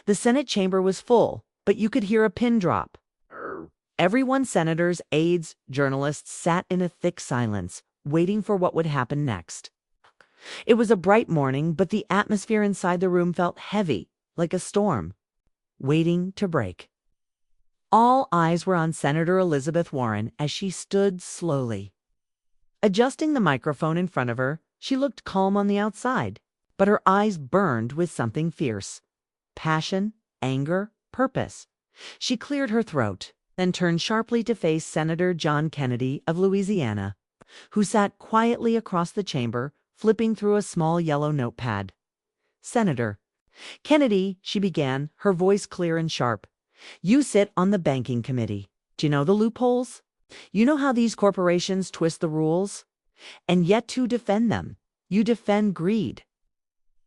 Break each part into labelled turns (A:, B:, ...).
A: The Senate chamber was full, but you could hear a pin drop. Everyone, senators, aides, journalists, sat in a thick silence, waiting for what would happen next. It was a bright morning, but the atmosphere inside the room felt heavy, like a storm, waiting to break. All eyes were on Senator Elizabeth Warren as she stood slowly. Adjusting the microphone in front of her, she looked calm on the outside, but her eyes burned with something fierce. Passion, anger, purpose. She cleared her throat, then turned sharply to face Senator John Kennedy of Louisiana, who sat quietly across the chamber, flipping through a small yellow notepad. "Senator Kennedy," she began, her voice clear and sharp, "you sit on the banking committee. Do you know the loopholes? You know how these corporations twist the rules? And yet to defend them, you defend greed.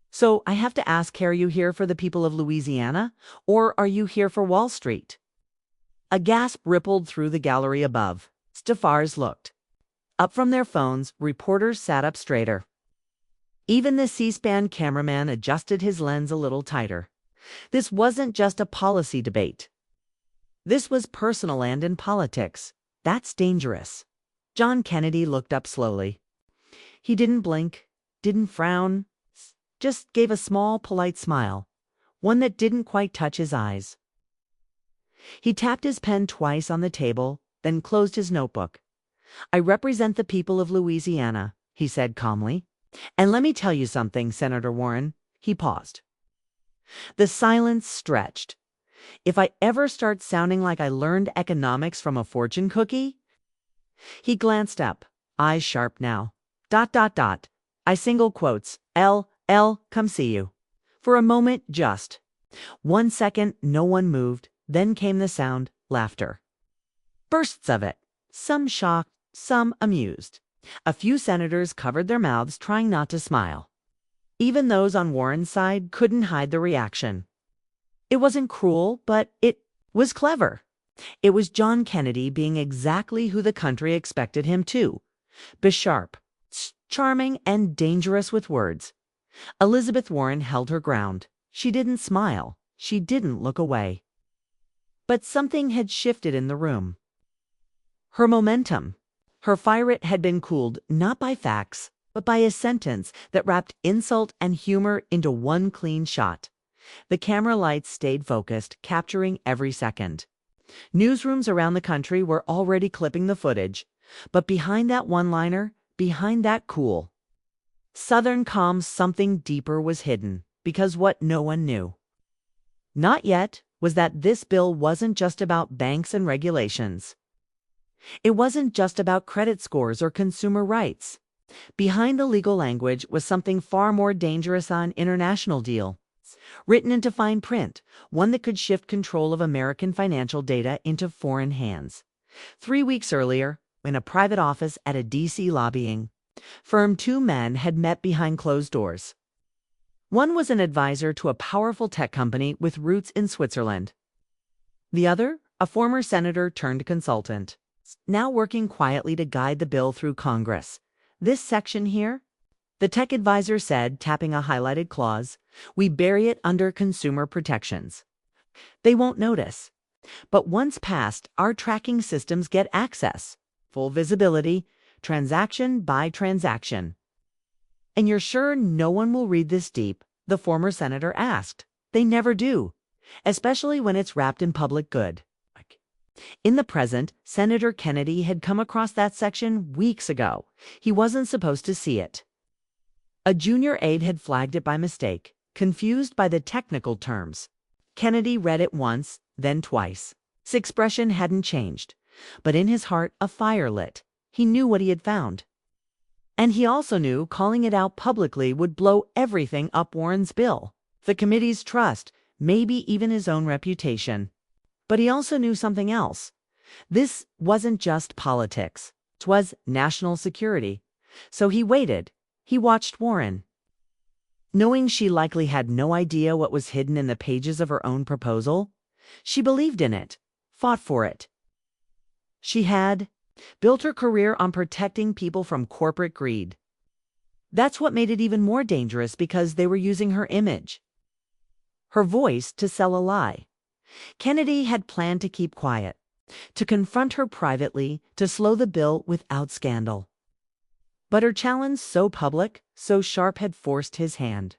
A: So I have to ask, are you here for the people of Louisiana, or are you here for Wall Street?" A gasp rippled through the gallery above. Staffers looked. Up from their phones, reporters sat up straighter. Even the C-SPAN cameraman adjusted his lens a little tighter. This wasn't just a policy debate. This was personal and in politics. That's dangerous. John Kennedy looked up slowly. He didn't blink, didn't frown, just gave a small, polite smile, one that didn't quite touch his eyes. He tapped his pen twice on the table, then closed his notebook. "I represent the people of Louisiana," he said calmly. "And let me tell you something, Senator Warren." He paused. The silence stretched. "If I ever start sounding like I learned economics from a fortune cookie—" He glanced up, eyes sharp now. ... I single quotes, L, come see you. For a moment, just 1 second, no one moved. Then came the sound, laughter. Bursts of it, some shocked, some amused. A few senators covered their mouths, trying not to smile. Even those on Warren's side couldn't hide the reaction. It wasn't cruel, but it was clever. It was John Kennedy being exactly who the country expected him to. Be sharp, charming, and dangerous with words. Elizabeth Warren held her ground. She didn't smile. She didn't look away. But something had shifted in the room. Her momentum. Her fire had been cooled not by facts, but by a sentence that wrapped insult and humor into one clean shot. The camera lights stayed focused, capturing every second. Newsrooms around the country were already clipping the footage, but behind that one-liner, behind that cool Southern calm, something deeper was hidden, because what no one knew, not yet, was that this bill wasn't just about banks and regulations. It wasn't just about credit scores or consumer rights. Behind the legal language was something far more dangerous, an international deal, written into fine print, one that could shift control of American financial data into foreign hands. 3 weeks earlier, in a private office at a D.C. lobbying firm, 2 men had met behind closed doors. One was an advisor to a powerful tech company with roots in Switzerland. The other, a former senator turned consultant, now working quietly to guide the bill through Congress. "This section here," the tech advisor said, tapping a highlighted clause, "we bury it under consumer protections. They won't notice. But once passed, our tracking systems get access, full visibility, transaction by transaction." "And you're sure no one will read this deep?" the former senator asked. "They never do, especially when it's wrapped in public good." In the present, Senator Kennedy had come across that section weeks ago. He wasn't supposed to see it. A junior aide had flagged it by mistake, confused by the technical terms. Kennedy read it once, then twice. His expression hadn't changed, but in his heart a fire lit. He knew what he had found. And he also knew calling it out publicly would blow everything up: Warren's bill, the committee's trust, maybe even his own reputation. But he also knew something else. This wasn't just politics. 'Twas national security. So he waited. He watched Warren. Knowing she likely had no idea what was hidden in the pages of her own proposal, she believed in it, fought for it. She had built her career on protecting people from corporate greed. That's what made it even more dangerous, because they were using her image. her voice to sell a lie. Kennedy had planned to keep quiet, to confront her privately, to slow the bill without scandal. But her challenge, so public, so sharp, had forced his hand.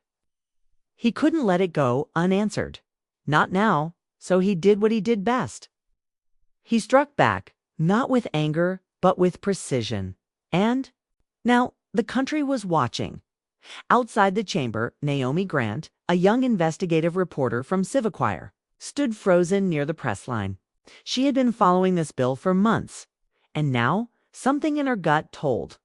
A: He couldn't let it go unanswered. Not now, so he did what he did best. He struck back, not with anger, but with precision. And now the country was watching. Outside the chamber, Naomi Grant, a young investigative reporter from Civiquire, stood frozen near the press line. She had been following this bill for months, and now something in her gut told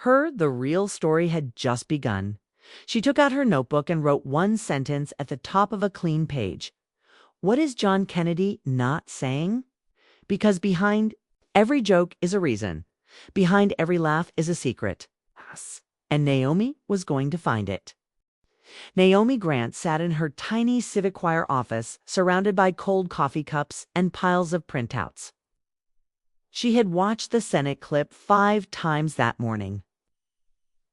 A: her the real story had just begun. She took out her notebook and wrote one sentence at the top of a clean page. What is John Kennedy not saying? Because behind every joke is a reason. Behind every laugh is a secret. And Naomi was going to find it. Naomi Grant sat in her tiny Civiquire office, surrounded by cold coffee cups and piles of printouts. She had watched the Senate clip 5 times that morning.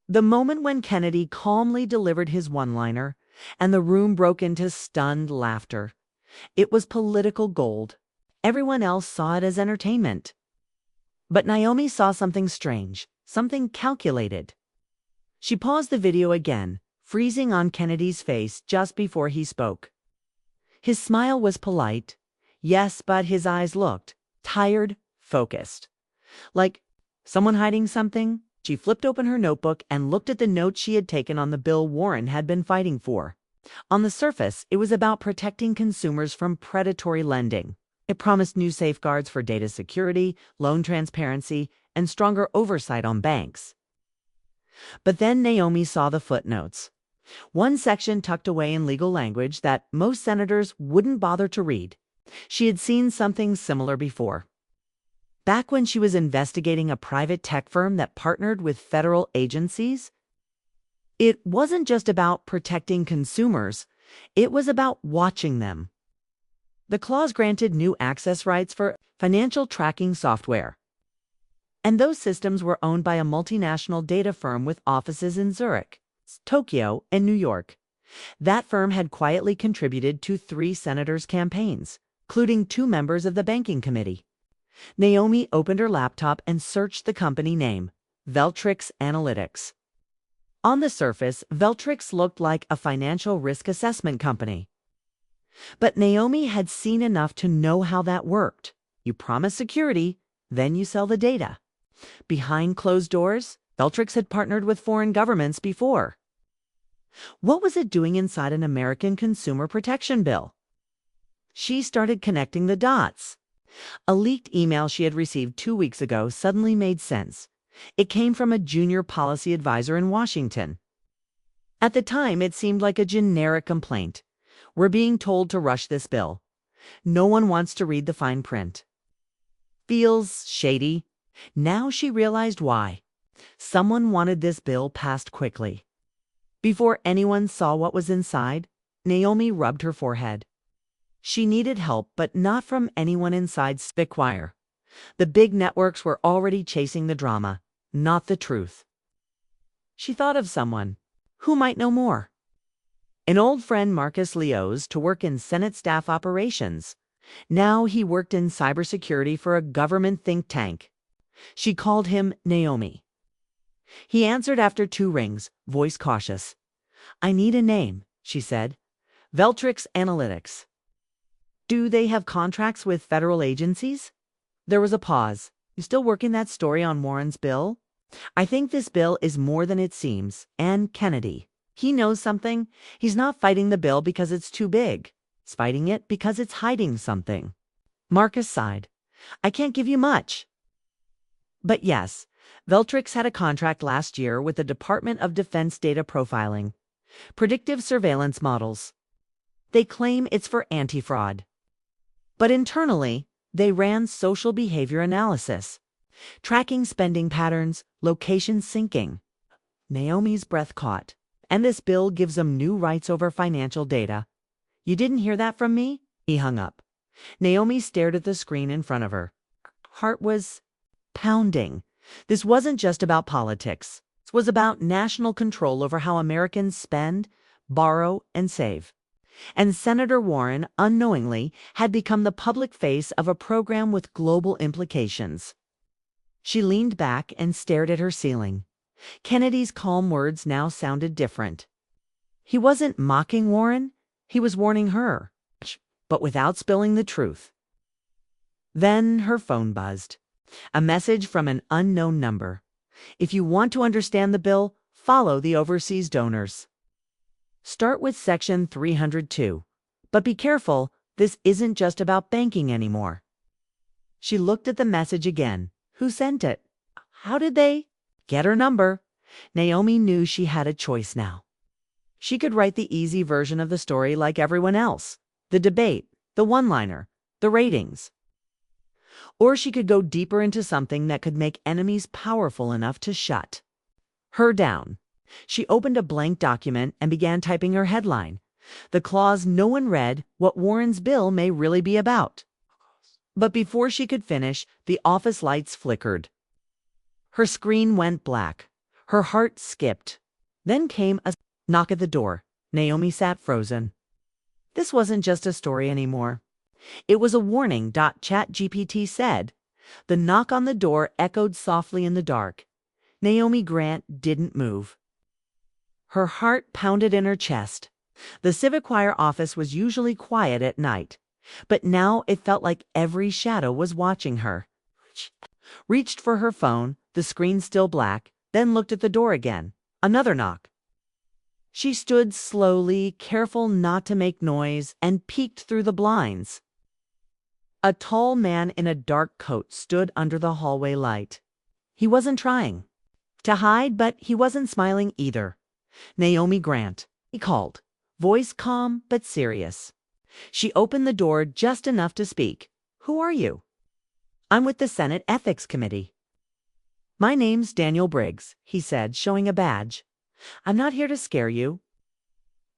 A: The moment when Kennedy calmly delivered his one-liner, and the room broke into stunned laughter. It was political gold. Everyone else saw it as entertainment. But Naomi saw something strange, something calculated. She paused the video again, freezing on Kennedy's face just before he spoke. His smile was polite, yes, but his eyes looked tired, focused. Like someone hiding something. She flipped open her notebook and looked at the notes she had taken on the bill Warren had been fighting for. On the surface, it was about protecting consumers from predatory lending. It promised new safeguards for data security, loan transparency, and stronger oversight on banks. But then Naomi saw the footnotes. One section tucked away in legal language that most senators wouldn't bother to read. She had seen something similar before. Back when she was investigating a private tech firm that partnered with federal agencies. It wasn't just about protecting consumers, it was about watching them. The clause granted new access rights for financial tracking software. And those systems were owned by a multinational data firm with offices in Zurich, Tokyo, and New York. That firm had quietly contributed to 3 senators' campaigns, including 2 members of the banking committee. Naomi opened her laptop and searched the company name, Veltrix Analytics. On the surface, Veltrix looked like a financial risk assessment company. But Naomi had seen enough to know how that worked. You promise security, then you sell the data. Behind closed doors, Veltrix had partnered with foreign governments before. What was it doing inside an American consumer protection bill? She started connecting the dots. A leaked email she had received 2 weeks ago suddenly made sense. It came from a junior policy advisor in Washington. At the time, it seemed like a generic complaint. We're being told to rush this bill. No one wants to read the fine print. Feels shady. Now she realized why. Someone wanted this bill passed quickly. Before anyone saw what was inside, Naomi rubbed her forehead. She needed help, but not from anyone inside Civiquire. The big networks were already chasing the drama, not the truth. She thought of someone who might know more. An old friend, Marcus Leo's, to work in Senate staff operations. Now he worked in cybersecurity for a government think tank. She called him Naomi. He answered after 2 rings, voice cautious. I need a name, she said. Veltrix Analytics. Do they have contracts with federal agencies? There was a pause. You still working that story on Warren's bill? I think this bill is more than it seems. And Kennedy. He knows something. He's not fighting the bill because it's too big. He's fighting it because it's hiding something. Marcus sighed. I can't give you much. But yes, Veltrix had a contract last year with the Department of Defense data profiling. Predictive surveillance models. They claim it's for anti-fraud. But internally, they ran social behavior analysis, tracking spending patterns, location syncing. Naomi's breath caught. And this bill gives them new rights over financial data. You didn't hear that from me? He hung up. Naomi stared at the screen in front of her. Heart was pounding. This wasn't just about politics. It was about national control over how Americans spend, borrow, and save. And Senator Warren, unknowingly, had become the public face of a program with global implications. She leaned back and stared at her ceiling. Kennedy's calm words now sounded different. He wasn't mocking Warren, he was warning her, but without spilling the truth. Then her phone buzzed. A message from an unknown number. If you want to understand the bill, follow the overseas donors. Start with Section 302. But be careful, this isn't just about banking anymore. She looked at the message again. Who sent it? How did they get her number? Naomi knew she had a choice now. She could write the easy version of the story like everyone else. The debate, the one-liner, the ratings. Or she could go deeper into something that could make enemies powerful enough to shut her down. She opened a blank document and began typing her headline. The clause no one read, what Warren's bill may really be about. But before she could finish, the office lights flickered. Her screen went black. Her heart skipped. Then came a knock at the door. Naomi sat frozen. This wasn't just a story anymore. It was a warning. ChatGPT said. The knock on the door echoed softly in the dark. Naomi Grant didn't move. Her heart pounded in her chest. The Civic Choir office was usually quiet at night, but now it felt like every shadow was watching her. Reached for her phone, the screen still black, then looked at the door again. Another knock. She stood slowly, careful not to make noise, and peeked through the blinds. A tall man in a dark coat stood under the hallway light. He wasn't trying to hide, but he wasn't smiling either. Naomi Grant, he called, voice calm but serious. She opened the door just enough to speak. Who are you? I'm with the Senate Ethics Committee. My name's Daniel Briggs, he said, showing a badge. I'm not here to scare you.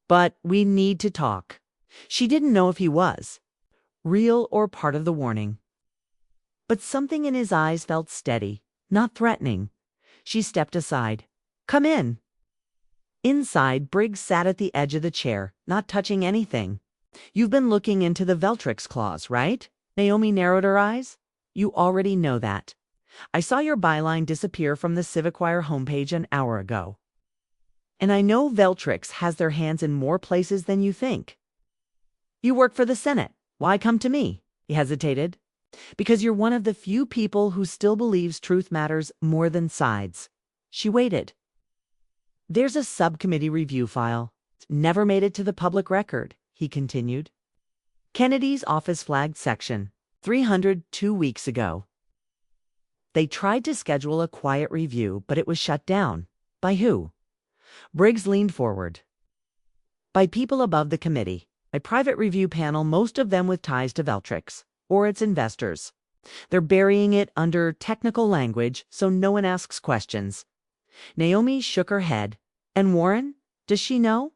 A: But we need to talk. She didn't know if he was real or part of the warning. But something in his eyes felt steady, not threatening. She stepped aside. Come in. Inside, Briggs sat at the edge of the chair, not touching anything. You've been looking into the Veltrix clause, right? Naomi narrowed her eyes. You already know that. I saw your byline disappear from the Civic Choir homepage an hour ago. And I know Veltrix has their hands in more places than you think. You work for the Senate. Why come to me? He hesitated. Because you're one of the few people who still believes truth matters more than sides. She waited. There's a subcommittee review file. Never made it to the public record, he continued. Kennedy's office flagged section 300 2 weeks ago. They tried to schedule a quiet review, but it was shut down. By who? Briggs leaned forward. By people above the committee. A private review panel, most of them with ties to Veltrix, or its investors. They're burying it under technical language so no one asks questions. Naomi shook her head. And Warren? Does she know?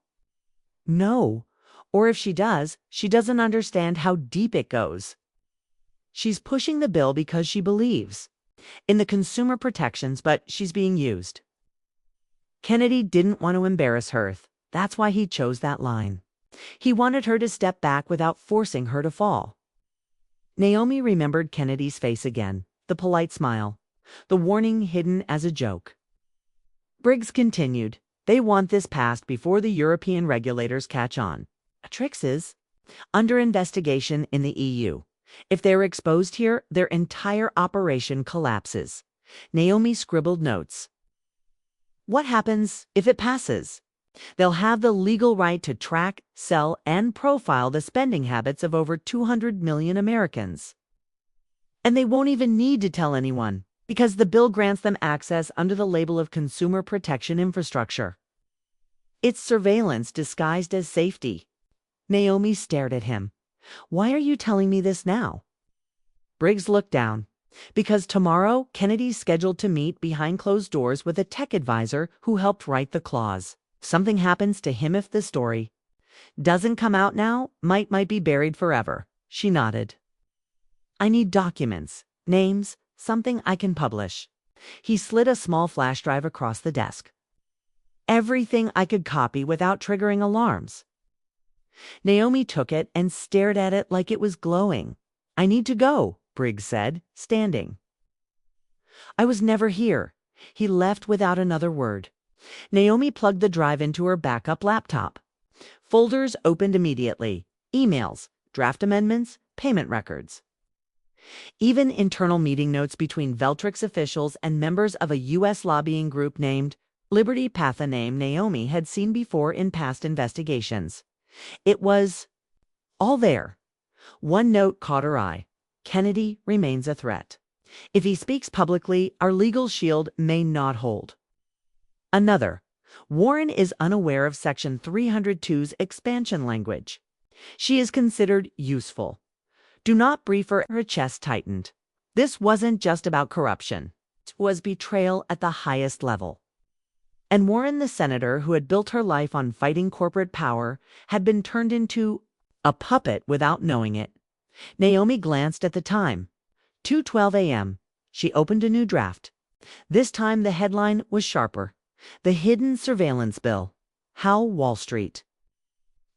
A: No. Or if she does, she doesn't understand how deep it goes. She's pushing the bill because she believes in the consumer protections, but she's being used. Kennedy didn't want to embarrass her. That's why he chose that line. He wanted her to step back without forcing her to fall. Naomi remembered Kennedy's face again, the polite smile, the warning hidden as a joke. Briggs continued. They want this passed before the European regulators catch on. Trix is under investigation in the EU. If they're exposed here, their entire operation collapses. Naomi scribbled notes. What happens if it passes? They'll have the legal right to track, sell, and profile the spending habits of over 200 million Americans. And they won't even need to tell anyone, because the bill grants them access under the label of consumer protection infrastructure. It's surveillance disguised as safety. Naomi stared at him. Why are you telling me this now? Briggs looked down. Because tomorrow, Kennedy's scheduled to meet behind closed doors with a tech advisor who helped write the clause. Something happens to him if the story doesn't come out now, might be buried forever. She nodded. I need documents, names, something I can publish. He slid a small flash drive across the desk. Everything I could copy without triggering alarms. Naomi took it and stared at it like it was glowing. "I need to go," Briggs said, standing. "I was never here." He left without another word. Naomi plugged the drive into her backup laptop. Folders opened immediately. Emails, draft amendments, payment records. Even internal meeting notes between Veltrix officials and members of a U.S. lobbying group named Liberty Path, a name Naomi had seen before in past investigations. It was all there. One note caught her eye. "Kennedy remains a threat. If he speaks publicly, our legal shield may not hold." Another. "Warren is unaware of Section 302's expansion language. She is considered useful. Do not brief her." Her chest tightened. This wasn't just about corruption. It was betrayal at the highest level. And Warren, the senator who had built her life on fighting corporate power, had been turned into a puppet without knowing it. Naomi glanced at the time. 2:12 a.m. She opened a new draft. This time the headline was sharper. "The Hidden Surveillance Bill. How Wall Street."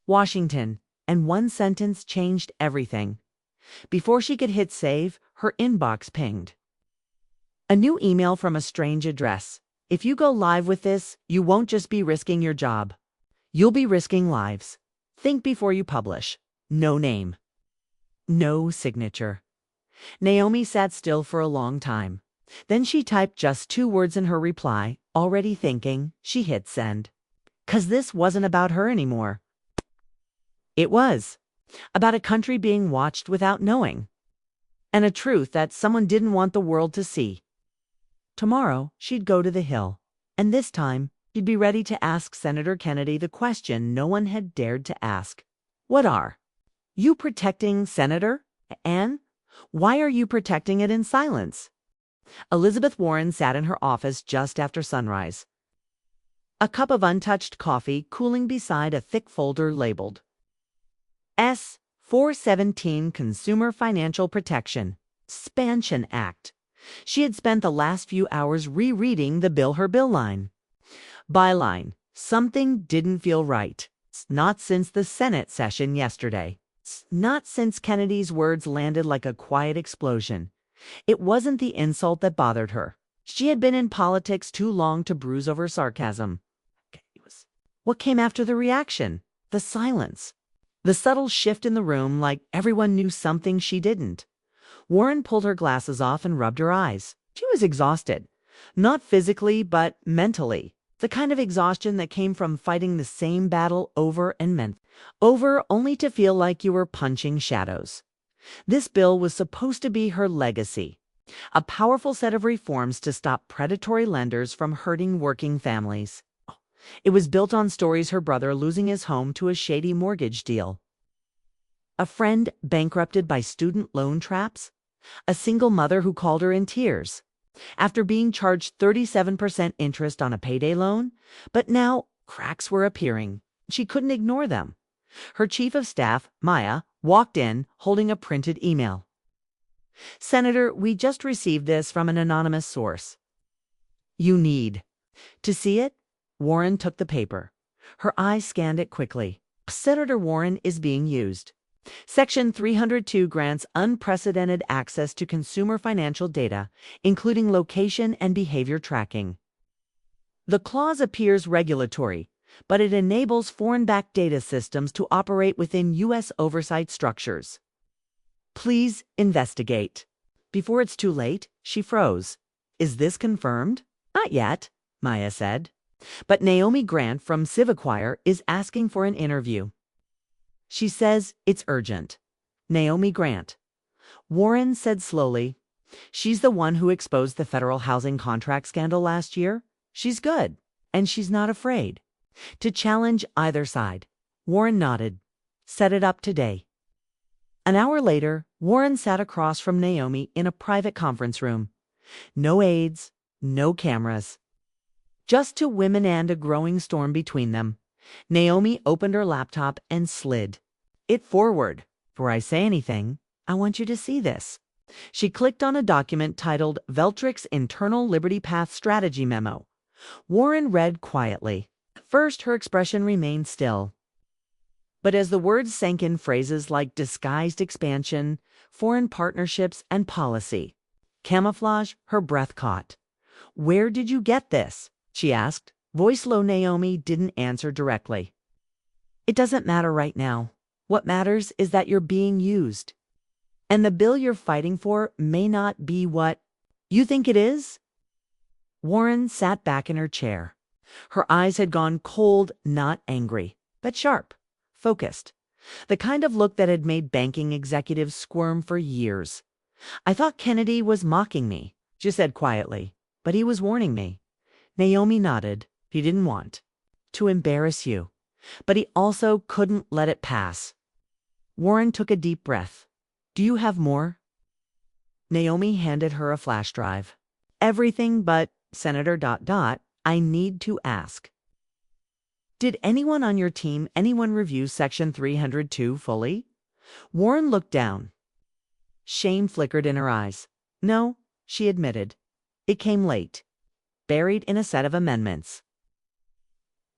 A: Washington. And one sentence changed everything. Before she could hit save, her inbox pinged. A new email from a strange address. "If you go live with this, you won't just be risking your job. You'll be risking lives. Think before you publish." No name. No signature. Naomi sat still for a long time. Then she typed just 2 words in her reply, already thinking. She hit send. 'Cause this wasn't about her anymore. It was. About a country being watched without knowing. And a truth that someone didn't want the world to see. Tomorrow, she'd go to the Hill. And this time, she'd be ready to ask Senator Kennedy the question no one had dared to ask. "What are you protecting, Senator? And why are you protecting it in silence?" Elizabeth Warren sat in her office just after sunrise. A cup of untouched coffee cooling beside a thick folder labeled S. 417 Consumer Financial Protection Expansion Act. She had spent the last few hours rereading the bill, her bill line. Byline. Something didn't feel right. Not since the Senate session yesterday. Not since Kennedy's words landed like a quiet explosion. It wasn't the insult that bothered her. She had been in politics too long to bruise over sarcasm. What came after the reaction? The silence. The subtle shift in the room, like everyone knew something she didn't. Warren pulled her glasses off and rubbed her eyes. She was exhausted. Not physically, but mentally. The kind of exhaustion that came from fighting the same battle over and over, only to feel like you were punching shadows. This bill was supposed to be her legacy. A powerful set of reforms to stop predatory lenders from hurting working families. It was built on stories her brother losing his home to a shady mortgage deal. A friend bankrupted by student loan traps. A single mother who called her in tears after being charged 37% interest on a payday loan. But now cracks were appearing. She couldn't ignore them. Her chief of staff, Maya, walked in holding a printed email. "Senator, we just received this from an anonymous source. You need to see it." Warren took the paper. Her eyes scanned it quickly. "Senator Warren is being used. Section 302 grants unprecedented access to consumer financial data, including location and behavior tracking. The clause appears regulatory, but it enables foreign-backed data systems to operate within U.S. oversight structures. Please investigate." Before it's too late, she froze. "Is this confirmed?" "Not yet," Maya said. "But Naomi Grant from Civiquire is asking for an interview. She says it's urgent." Naomi Grant. Warren said slowly. "She's the one who exposed the federal housing contract scandal last year. She's good, and she's not afraid to challenge either side." Warren nodded. "Set it up today." An hour later, Warren sat across from Naomi in a private conference room. No aides, no cameras. Just 2 women and a growing storm between them. Naomi opened her laptop and slid it forward. "Before I say anything, I want you to see this." She clicked on a document titled Veltrix Internal Liberty Path Strategy Memo. Warren read quietly. At first, her expression remained still. But as the words sank in, phrases like disguised expansion, foreign partnerships, and policy, camouflage, her breath caught. "Where did you get this?" she asked. Voice low. Naomi didn't answer directly. "It doesn't matter right now. What matters is that you're being used. And the bill you're fighting for may not be what you think it is." Warren sat back in her chair. Her eyes had gone cold, not angry, but sharp, focused. The kind of look that had made banking executives squirm for years. "I thought Kennedy was mocking me," she said quietly, "but he was warning me." Naomi nodded. He didn't want to embarrass you, but he also couldn't let it pass. Warren took a deep breath. "Do you have more?" Naomi handed her a flash drive. "Everything but Senator ... I need to ask. Did anyone on your team, anyone review Section 302 fully?" Warren looked down. Shame flickered in her eyes. "No," she admitted. "It came late, buried in a set of amendments.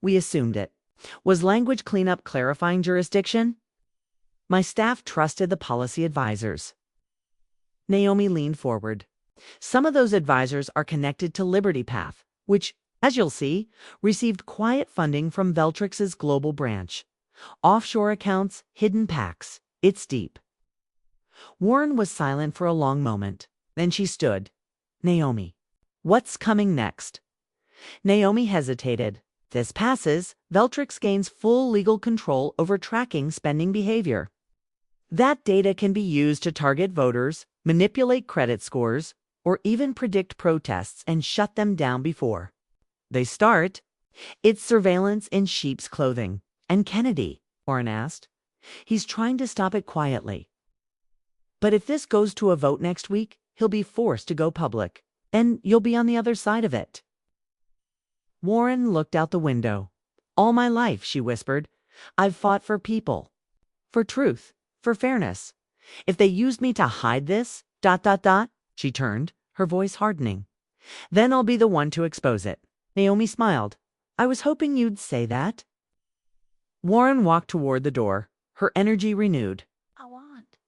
A: We assumed it. Was language cleanup clarifying jurisdiction? My staff trusted the policy advisors." Naomi leaned forward. "Some of those advisors are connected to Liberty Path, which, as you'll see, received quiet funding from Veltrix's global branch. Offshore accounts, hidden PACs. It's deep." Warren was silent for a long moment. Then she stood. "Naomi, what's coming next?" Naomi hesitated. "This passes, Veltrix gains full legal control over tracking spending behavior. That data can be used to target voters, manipulate credit scores, or even predict protests and shut them down before they start. It's surveillance in sheep's clothing." "And Kennedy?" Warren asked. "He's trying to stop it quietly. But if this goes to a vote next week, he'll be forced to go public, and you'll be on the other side of it." Warren looked out the window. "All my life," she whispered, "I've fought for people, for truth, for fairness. If they used me to hide this, ... She turned, her voice hardening. "Then I'll be the one to expose it." Naomi smiled. "I was hoping you'd say that." Warren walked toward the door, her energy renewed. "I want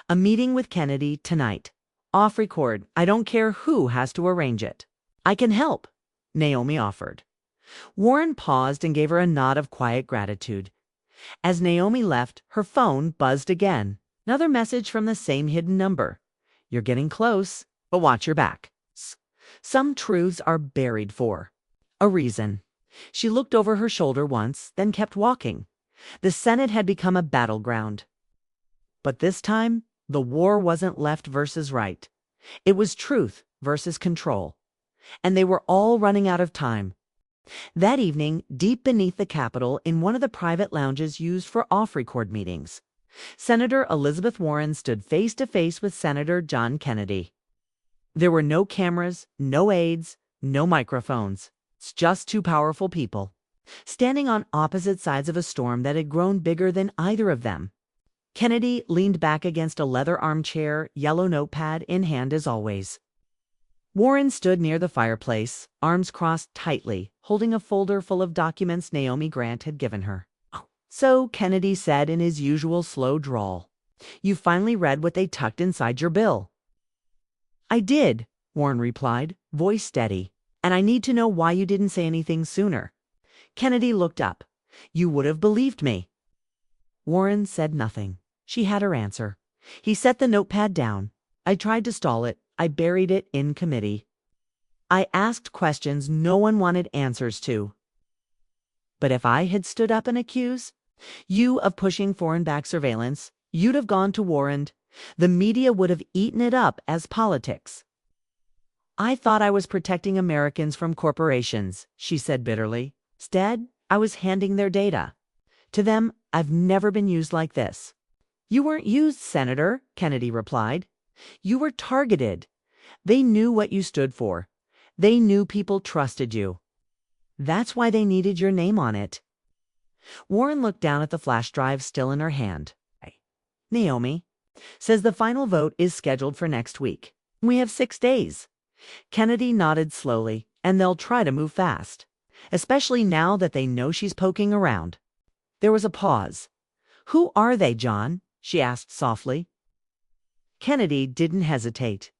A: a meeting with Kennedy tonight. Off record. I don't care who has to arrange it." "I can help," Naomi offered. Warren paused and gave her a nod of quiet gratitude. As Naomi left, her phone buzzed again. Another message from the same hidden number. "You're getting close, but watch your back. Some truths are buried for a reason." She looked over her shoulder once, then kept walking. The Senate had become a battleground. But this time, the war wasn't left versus right. It was truth versus control. And they were all running out of time. That evening, deep beneath the Capitol, in one of the private lounges used for off-record meetings, Senator Elizabeth Warren stood face to face with Senator John Kennedy. There were no cameras, no aides, no microphones. It's just two powerful people, standing on opposite sides of a storm that had grown bigger than either of them. Kennedy leaned back against a leather armchair, yellow notepad in hand as always. Warren stood near the fireplace, arms crossed tightly, holding a folder full of documents Naomi Grant had given her. "So," Kennedy said in his usual slow drawl, "you finally read what they tucked inside your bill." "I did," Warren replied, voice steady, "and I need to know why you didn't say anything sooner." Kennedy looked up. "You would have believed me." Warren said nothing. She had her answer. He set the notepad down. "I tried to stall it. I buried it in committee. I asked questions no one wanted answers to. But if I had stood up and accused you of pushing foreign-backed surveillance, you'd have gone to war and the media would have eaten it up as politics." "I thought I was protecting Americans from corporations," she said bitterly. "Instead, I was handing their data. To them, I've never been used like this." "You weren't used, Senator," Kennedy replied. "You were targeted. They knew what you stood for. They knew people trusted you. That's why they needed your name on it." Warren looked down at the flash drive still in her hand. "Naomi says the final vote is scheduled for next week. We have 6 days." Kennedy nodded slowly, "And they'll try to move fast, especially now that they know she's poking around." There was a pause. "Who are they, John?" she asked softly. Kennedy didn't hesitate.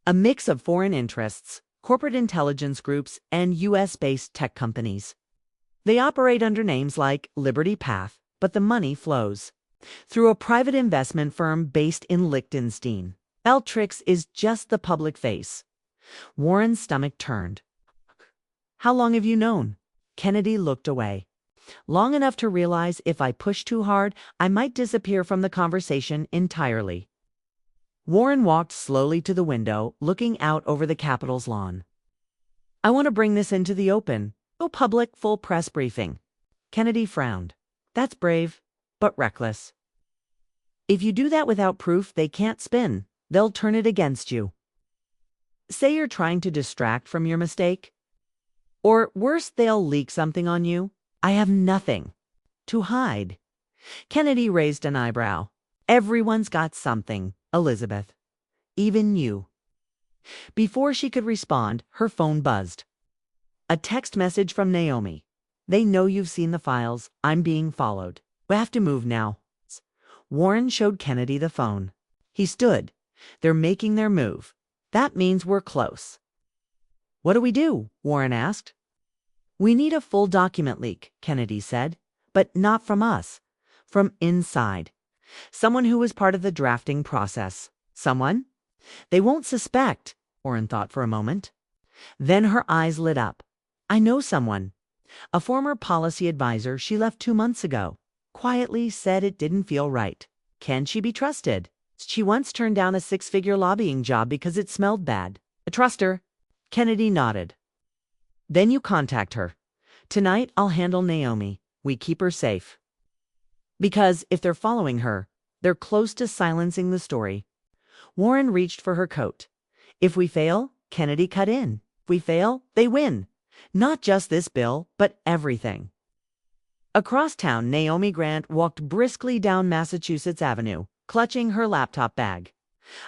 A: "A mix of foreign interests, corporate intelligence groups, and US-based tech companies. They operate under names like Liberty Path, but the money flows through a private investment firm based in Liechtenstein. Beltrix is just the public face." Warren's stomach turned. "How long have you known?" Kennedy looked away. "Long enough to realize if I push too hard, I might disappear from the conversation entirely." Warren walked slowly to the window, looking out over the Capitol's lawn. "I want to bring this into the open. Go public, full press briefing." Kennedy frowned. "That's brave, but reckless. If you do that without proof, they can't spin. They'll turn it against you. Say you're trying to distract from your mistake. Or worse, they'll leak something on you. I have nothing to hide." Kennedy raised an eyebrow. "Everyone's got something, Elizabeth. Even you." Before she could respond, her phone buzzed. A text message from Naomi. "They know you've seen the files. I'm being followed. We have to move now." Warren showed Kennedy the phone. He stood. "They're making their move. That means we're close." "What do we do?" Warren asked. "We need a full document leak," Kennedy said. "But not from us. From inside. Someone who was part of the drafting process. Someone they won't suspect." Warren thought for a moment. Then her eyes lit up. "I know someone. A former policy advisor she left 2 months ago. Quietly said it didn't feel right. Can she be trusted? She once turned down a 6-figure lobbying job because it smelled bad. I trust her." Kennedy nodded. "Then you contact her. Tonight I'll handle Naomi. We keep her safe. Because if they're following her, they're close to silencing the story." Warren reached for her coat. "If we fail," Kennedy cut in. "If we fail, they win. Not just this bill, but everything." Across town, Naomi Grant walked briskly down Massachusetts Avenue, clutching her laptop bag.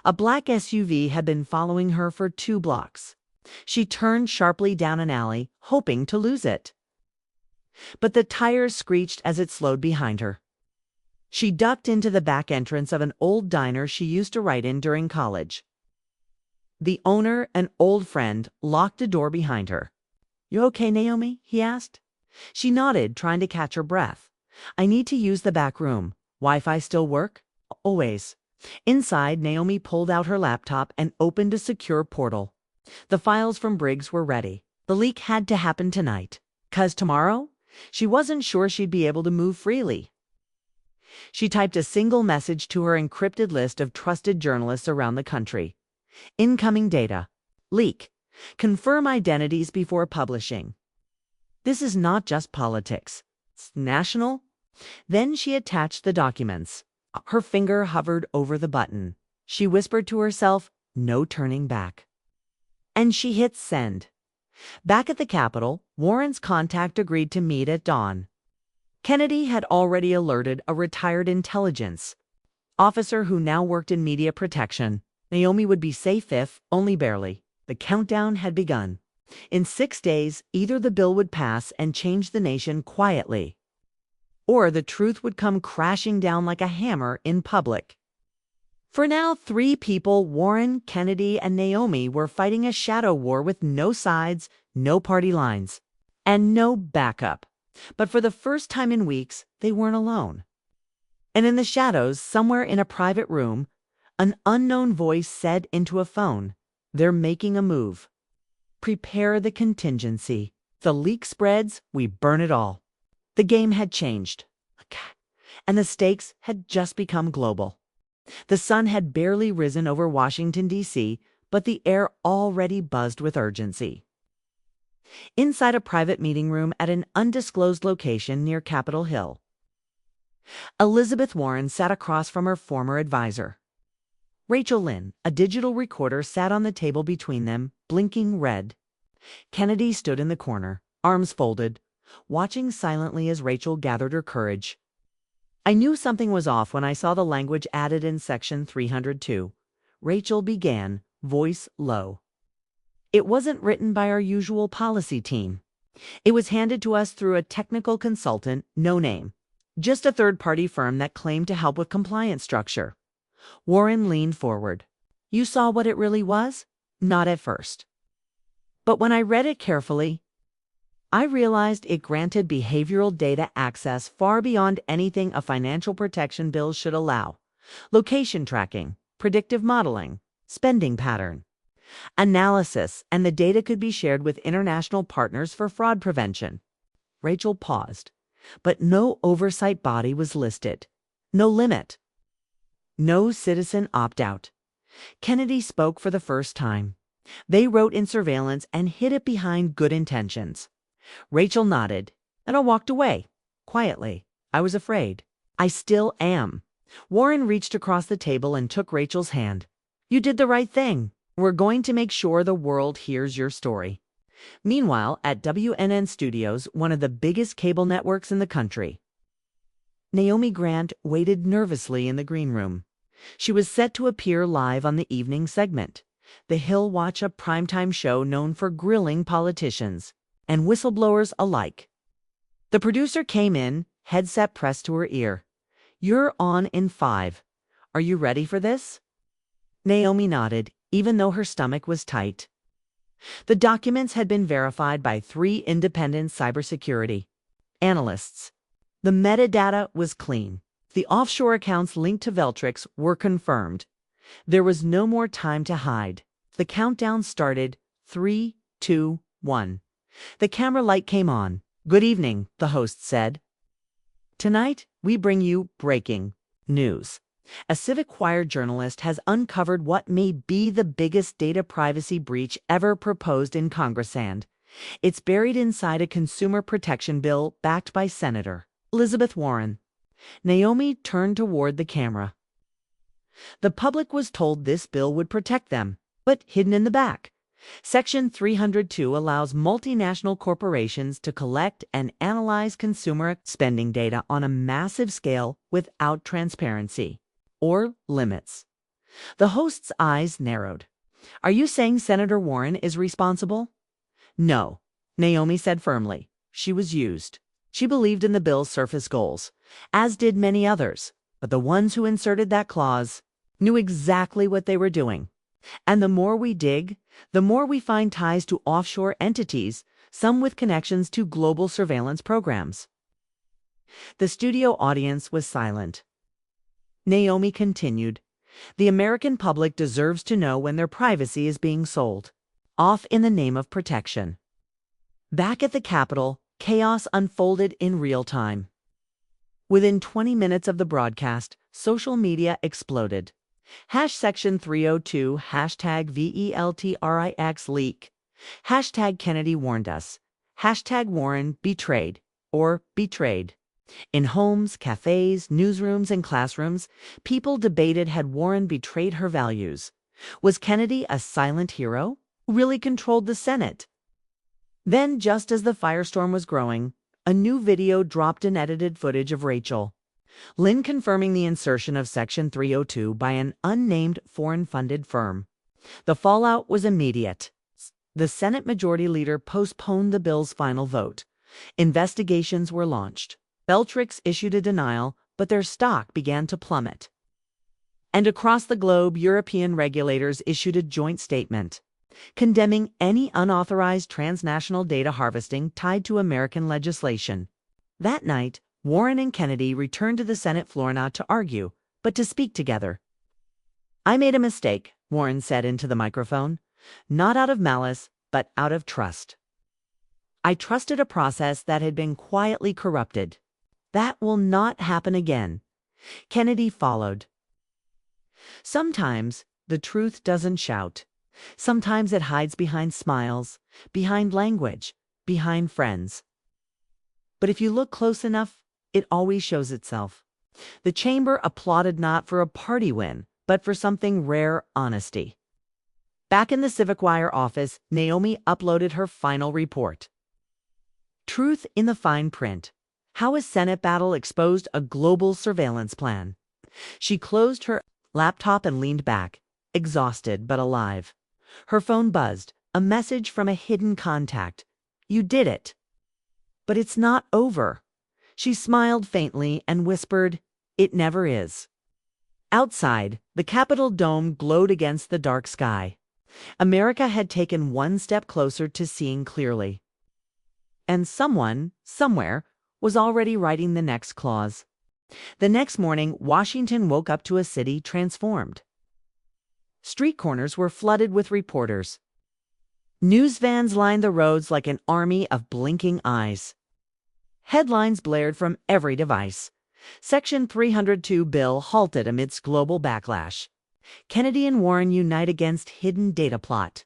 A: A black SUV had been following her for 2 blocks. She turned sharply down an alley, hoping to lose it. But the tires screeched as it slowed behind her. She ducked into the back entrance of an old diner she used to write in during college. The owner, an old friend, locked the door behind her. "You okay, Naomi?" he asked. She nodded, trying to catch her breath. "I need to use the back room. Wi-Fi still work?" "Always." Inside, Naomi pulled out her laptop and opened a secure portal. The files from Briggs were ready. The leak had to happen tonight. 'Cause tomorrow, she wasn't sure she'd be able to move freely. She typed a single message to her encrypted list of trusted journalists around the country. "Incoming data. Leak. Confirm identities before publishing." This is not just politics. It's national. Then she attached the documents. Her finger hovered over the button. She whispered to herself, "No turning back." And she hit send. Back at the Capitol, Warren's contact agreed to meet at dawn. Kennedy had already alerted a retired intelligence officer who now worked in media protection. Naomi would be safe if, only barely. The countdown had begun. In 6 days, either the bill would pass and change the nation quietly, or the truth would come crashing down like a hammer in public. For now, 3 people, Warren, Kennedy, and Naomi, were fighting a shadow war with no sides, no party lines, and no backup. But for the first time in weeks, they weren't alone. And in the shadows, somewhere in a private room, an unknown voice said into a phone, "They're making a move. Prepare the contingency. The leak spreads, we burn it all." The game had changed. And the stakes had just become global. The sun had barely risen over Washington, D.C., but the air already buzzed with urgency. Inside a private meeting room at an undisclosed location near Capitol Hill, Elizabeth Warren sat across from her former advisor. Rachel Lynn, a digital recorder, sat on the table between them, blinking red. Kennedy stood in the corner, arms folded, watching silently as Rachel gathered her courage. "I knew something was off when I saw the language added in Section 302. Rachel began, voice low. "It wasn't written by our usual policy team. It was handed to us through a technical consultant, no name. Just a third-party firm that claimed to help with compliance structure. Warren leaned forward. You saw what it really was? Not at first. But when I read it carefully, I realized it granted behavioral data access far beyond anything a financial protection bill should allow. Location tracking, predictive modeling, spending pattern, analysis, and the data could be shared with international partners for fraud prevention. Rachel paused, but no oversight body was listed. No limit. No citizen opt-out. Kennedy spoke for the first time. They wrote in surveillance and hid it behind good intentions. Rachel nodded, and I walked away, quietly. I was afraid. I still am. Warren reached across the table and took Rachel's hand. You did the right thing. We're going to make sure the world hears your story. Meanwhile, at WNN Studios, one of the biggest cable networks in the country, Naomi Grant waited nervously in the green room. She was set to appear live on the evening segment. The Hill watch, a primetime show known for grilling politicians and whistleblowers alike. The producer came in, headset pressed to her ear. You're on in 5. Are you ready for this? Naomi nodded, even though her stomach was tight. The documents had been verified by 3 independent cybersecurity analysts. The metadata was clean. The offshore accounts linked to Veltrix were confirmed. There was no more time to hide. The countdown started. 3, 2, 1. The camera light came on. Good evening, the host said. Tonight, we bring you breaking news. A Civic Wire journalist has uncovered what may be the biggest data privacy breach ever proposed in Congress, and it's buried inside a consumer protection bill backed by Senator Elizabeth Warren. Naomi turned toward the camera. The public was told this bill would protect them, but hidden in the back. Section 302 allows multinational corporations to collect and analyze consumer spending data on a massive scale without transparency or limits. The host's eyes narrowed. Are you saying Senator Warren is responsible? No, Naomi said firmly. She was used. She believed in the bill's surface goals, as did many others, but the ones who inserted that clause knew exactly what they were doing. And the more we dig, the more we find ties to offshore entities, some with connections to global surveillance programs. The studio audience was silent. Naomi continued, the American public deserves to know when their privacy is being sold, off in the name of protection. Back at the Capitol, chaos unfolded in real time. Within 20 minutes of the broadcast, social media exploded. Section 302, #VELTRIX leak, #Kennedy warned us, #Warren betrayed or betrayed. In homes, cafes, newsrooms, and classrooms, people debated had Warren betrayed her values. Was Kennedy a silent hero who really controlled the Senate? Then, just as the firestorm was growing, a new video dropped in edited footage of Rachel Lynn confirming the insertion of Section 302 by an unnamed foreign-funded firm. The fallout was immediate. The Senate Majority Leader postponed the bill's final vote. Investigations were launched. Veltrix issued a denial, but their stock began to plummet. And across the globe, European regulators issued a joint statement, condemning any unauthorized transnational data harvesting tied to American legislation. That night, Warren and Kennedy returned to the Senate floor not to argue, but to speak together. I made a mistake, Warren said into the microphone, not out of malice, but out of trust. I trusted a process that had been quietly corrupted. That will not happen again. Kennedy followed. Sometimes the truth doesn't shout. Sometimes it hides behind smiles, behind language, behind friends. But if you look close enough, it always shows itself. The chamber applauded not for a party win, but for something rare honesty. Back in the Civic Wire office, Naomi uploaded her final report. Truth in the fine print. How a Senate battle exposed a global surveillance plan. She closed her laptop and leaned back, exhausted but alive. Her phone buzzed, a message from a hidden contact. You did it. But it's not over. She smiled faintly and whispered, "It never is." Outside, the Capitol dome glowed against the dark sky. America had taken one step closer to seeing clearly. And someone, somewhere, was already writing the next clause. The next morning, Washington woke up to a city transformed. Street corners were flooded with reporters. News vans lined the roads like an army of blinking eyes. Headlines blared from every device. Section 302 bill halted amidst global backlash. Kennedy and Warren unite against hidden data plot.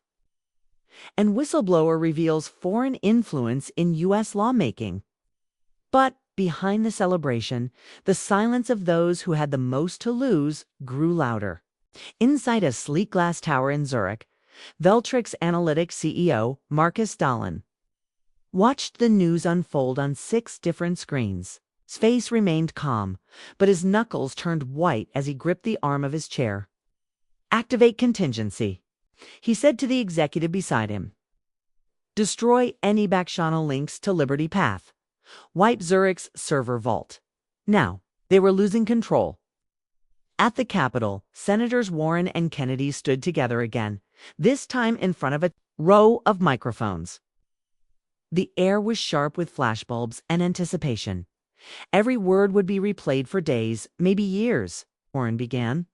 A: And whistleblower reveals foreign influence in U.S. lawmaking. But behind the celebration, the silence of those who had the most to lose grew louder. Inside a sleek glass tower in Zurich, Veltrix Analytics CEO Marcus Dahlen watched the news unfold on 6 different screens. His face remained calm, but his knuckles turned white as he gripped the arm of his chair. "Activate contingency," he said to the executive beside him. "Destroy any backchannel links to Liberty Path. Wipe Zurich's server vault." Now, they were losing control. At the Capitol, Senators Warren and Kennedy stood together again, this time in front of a row of microphones. The air was sharp with flashbulbs and anticipation. Every word would be replayed for days, maybe years. Warren began.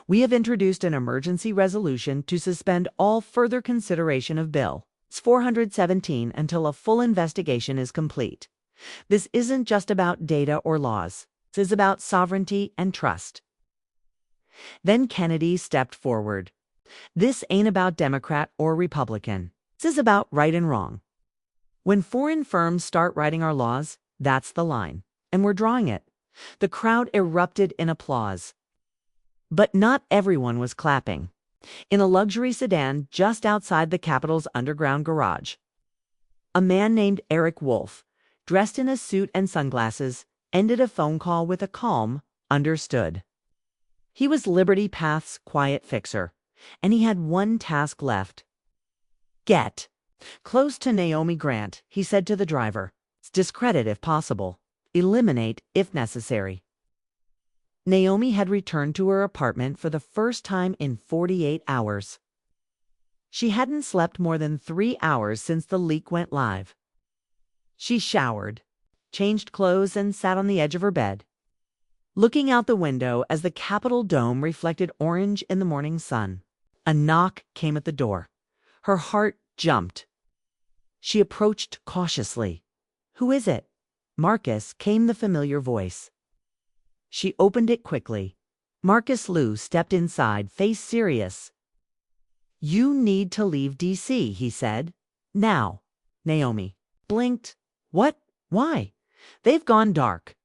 A: "We have introduced an emergency resolution to suspend all further consideration of Bill 417 until a full investigation is complete. This isn't just about data or laws. This is about sovereignty and trust." Then Kennedy stepped forward. "This ain't about Democrat or Republican. This is about right and wrong. When foreign firms start writing our laws, that's the line. And we're drawing it." The crowd erupted in applause. But not everyone was clapping. In a luxury sedan just outside the Capitol's underground garage, a man named Eric Wolf, dressed in a suit and sunglasses, ended a phone call with a calm, "Understood." He was Liberty Path's quiet fixer, and he had one task left. "Get close to Naomi Grant," he said to the driver. "Discredit if possible. Eliminate if necessary." Naomi had returned to her apartment for the first time in 48 hours. She hadn't slept more than 3 hours since the leak went live. She showered, changed clothes, and sat on the edge of her bed, looking out the window as the Capitol dome reflected orange in the morning sun. A knock came at the door. Her heart jumped. She approached cautiously. "Who is it?" "Marcus," came the familiar voice. She opened it quickly. Marcus Liu stepped inside, face serious. "You need to leave D.C., he said. "Now." Naomi blinked. "What? Why?" "They've gone dark.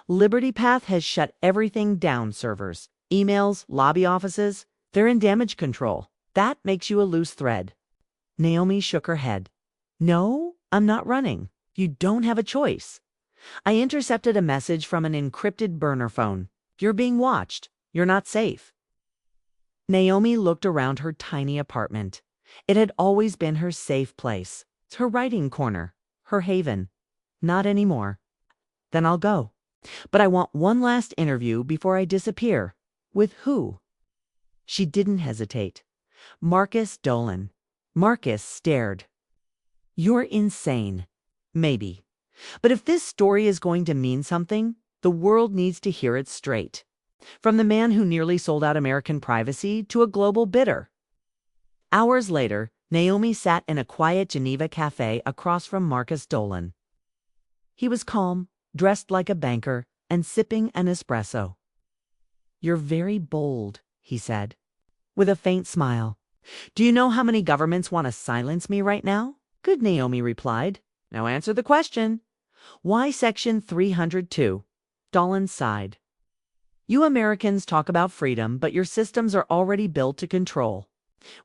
A: Liberty Path has shut everything down, servers, emails, lobby offices. They're in damage control. That makes you a loose thread." Naomi shook her head. "No, I'm not running. You don't have a choice. I intercepted a message from an encrypted burner phone. You're being watched. You're not safe." Naomi looked around her tiny apartment. It had always been her safe place, her writing corner, her haven. Not anymore. "Then I'll go. But I want one last interview before I disappear." "With who?" She didn't hesitate. "Marcus Dolan." Marcus stared. "You're insane." "Maybe. But if this story is going to mean something, the world needs to hear it straight. From the man who nearly sold out American privacy to a global bidder." Hours later, Naomi sat in a quiet Geneva cafe across from Marcus Dolan. He was calm, dressed like a banker, and sipping an espresso. "You're very bold," he said, with a faint smile. "Do you know how many governments want to silence me right now?" "Good," Naomi replied. "Now answer the question." "Why Section 302? Dolan sighed. "You Americans talk about freedom, but your systems are already built to control.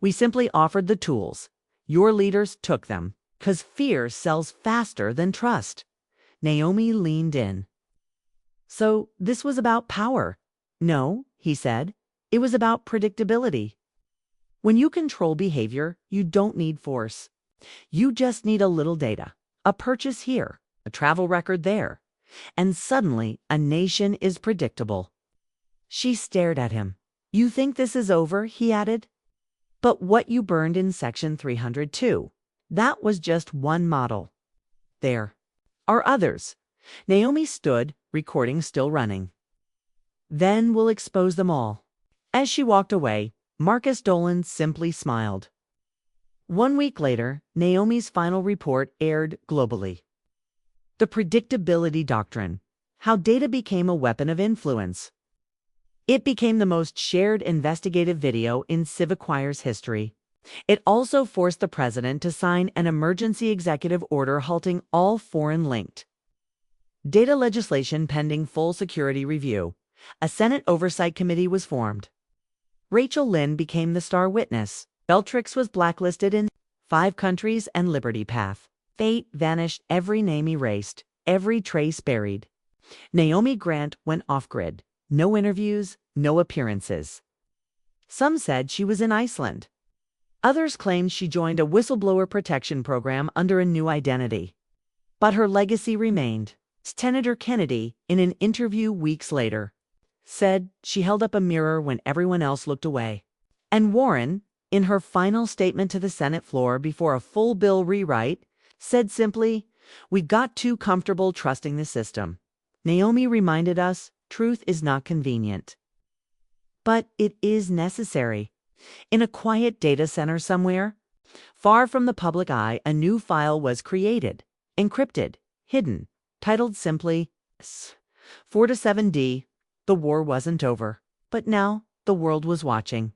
A: We simply offered the tools. Your leaders took them, 'cause fear sells faster than trust." Naomi leaned in. "So this was about power?" "No," he said. "It was about predictability. When you control behavior, you don't need force. You just need a little data. A purchase here, a travel record there. And suddenly, a nation is predictable. She stared at him. You think this is over? He added. But what you burned in section 302, that was just one model. There are others. Naomi stood, recording still running. Then we'll expose them all. As she walked away, Marcus Dolan simply smiled. 1 week later, Naomi's final report aired globally. The Predictability Doctrine: How Data Became a Weapon of Influence. It became the most shared investigative video in CivicWire's history. It also forced the president to sign an emergency executive order halting all foreign-linked data legislation pending full security review. A Senate Oversight Committee was formed. Rachel Lynn became the star witness. Beltrix was blacklisted in 5 countries and Liberty Path. Fate vanished, every name erased, every trace buried. Naomi Grant went off-grid. No interviews, no appearances. Some said she was in Iceland. Others claimed she joined a whistleblower protection program under a new identity. But her legacy remained. Senator Kennedy, in an interview weeks later, said she held up a mirror when everyone else looked away. And Warren, in her final statement to the Senate floor before a full bill rewrite, said simply, "We got too comfortable trusting the system." Naomi reminded us, truth is not convenient. But it is necessary. In a quiet data center somewhere, far from the public eye, a new file was created, encrypted, hidden, titled simply 4 to 7D. The war wasn't over, but now the world was watching.